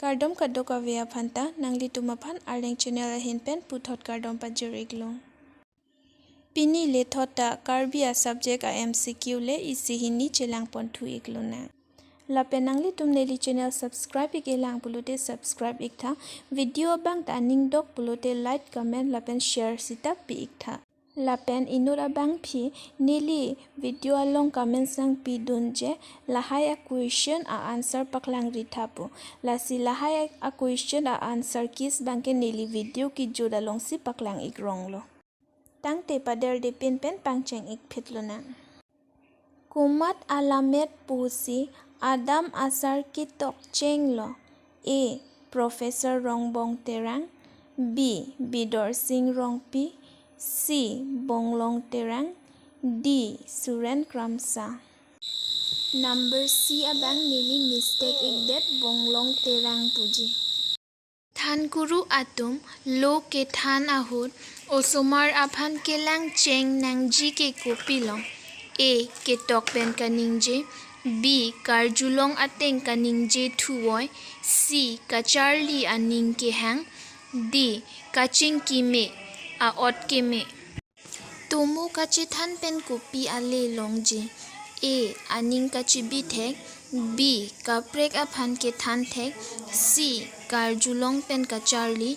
Kardom kadoka via phanta nangli tumapan arleng channel ahin pen puthot kardom pa juriglong. Pini le thota Karbi a subject a MCQ le isi hini chelang pon thu iglona. La penangli tumneli channel subscribe ikelang pulute subscribe ikta video bang ta ning dok pulute like comment la pen share sita pi ikta. La pen inura bang phi nili video along comments nang pi dunje lahai a question a answer paklang rithapu la si lahai a question a answer kis bangke nili video ki joda long si paklang ikrong lo tang te pader de pin pen pangcheng ik phitluna Komat alammetpo si Adam asar ketok Cheng lo a.Prof.Rongbong Terang b.Bidor Rongpi c.Bonglong Terang d.Suren kramsa number C abang nili mistake ikdet Bonglong Terang puji Than guru atum lo ke than ahut osomar aphan kelang Cheng nangji ke kopilong a.ketok b.kaningje b.karjulong ateng kaningje thuoy c.kacharli aning ke hang d.kachinki a.ot ke me tomo kachi than pen kopi ale longje a.aning kachi bi thek b.kaprek aphan ke than thek c.karjulong pen kacharli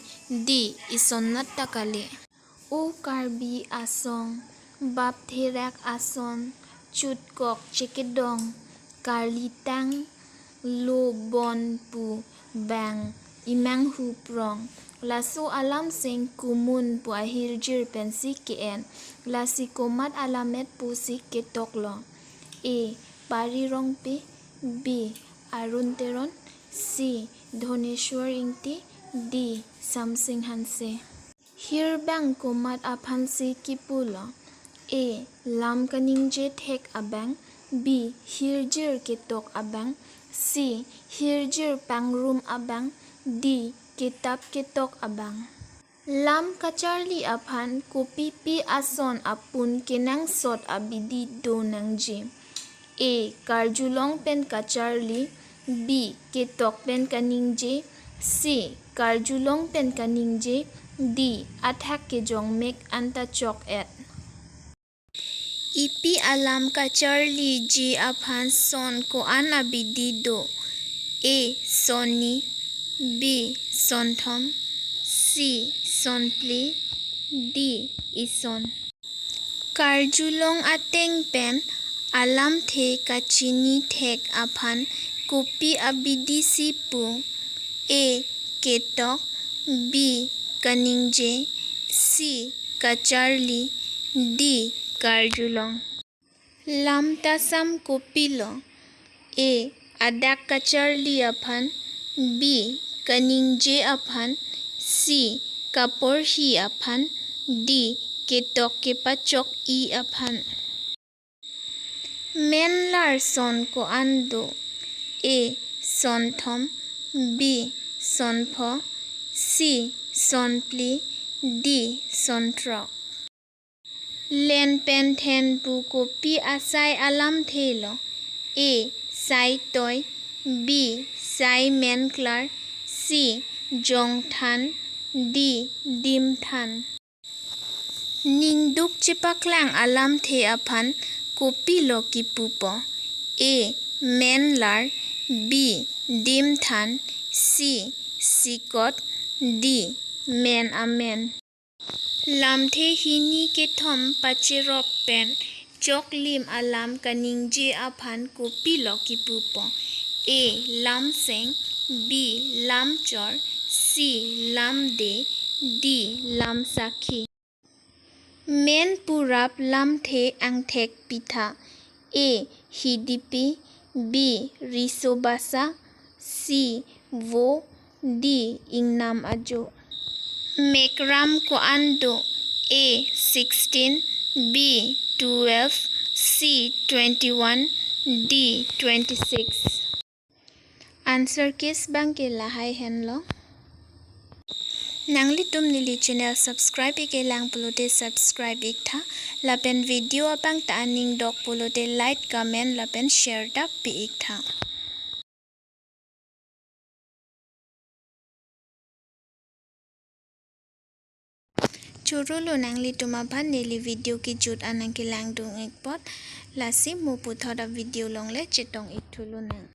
d.ison nat takale o Karbi a.son bap therak a.son chutkok chekedong karlitang lo bon pu bang imang hu prong laso alam sing kumun pu ahirjir pensi kn lasi komat alammetpo si ketok lo pari Rongpi b arun Teron c dhoneshwar ingti d samsing hanse hir bang komat aphan si kipulo lam kaningje thek abang b hirjir ketok abang c hirjir pangrum abang d kitap ketok abang lam kacharli aphan kopi pi a.son apun kenang sot a.bidor nangje a.karjulong pen kacharli b.ketok pen kaningje c.karjulong pen kaningje d athak ke jong mek anta chok et ipi alam kacharli ji aphan son ko an a.bidor a.soni b.son Thom c.son pli d.ison karjulong ateng pen alam thek aphan kopi a.bidisi pu a.ketok b.kaningje c.kacharli d.karjulong lam tasam kopilo adak kacharli aphan b.kaningje aphan c.kaporhi aphan d.ketok kepachok I aphan menlar son ko ando a.son Thom b.son pho c.son pli d.son trok len pen then pu kopi asai alam thelo a.saitoi b.menlar c.dimthan d.dimthan ningduk chipaklang alam the aphan kopi lo kipupo a.menlar b.dimthan c.sikot d.men amen lam the hini ke thom pachirok pen choklim alam kaningje aphan kopi lo kipupo a. lam seng b. lam chor c. lam de d. lam sakhi men purap lam the ang thek pitha a.hidipi b.riso basa c. vo d. ingnam ajo mekram ko ando a.16 b.12 c.21 d.26 answer kis bang ke lahai hen lo nangli tum nili channel subscribe ikelang pulute subscribe ikta lapen video abang ta aning dok pulute like comment lapen share da pi ikta churu nang li tuma ban li video ki jut anang ki lang dung ek pot lasi mu pu thoda video long le chitong ik thulu nang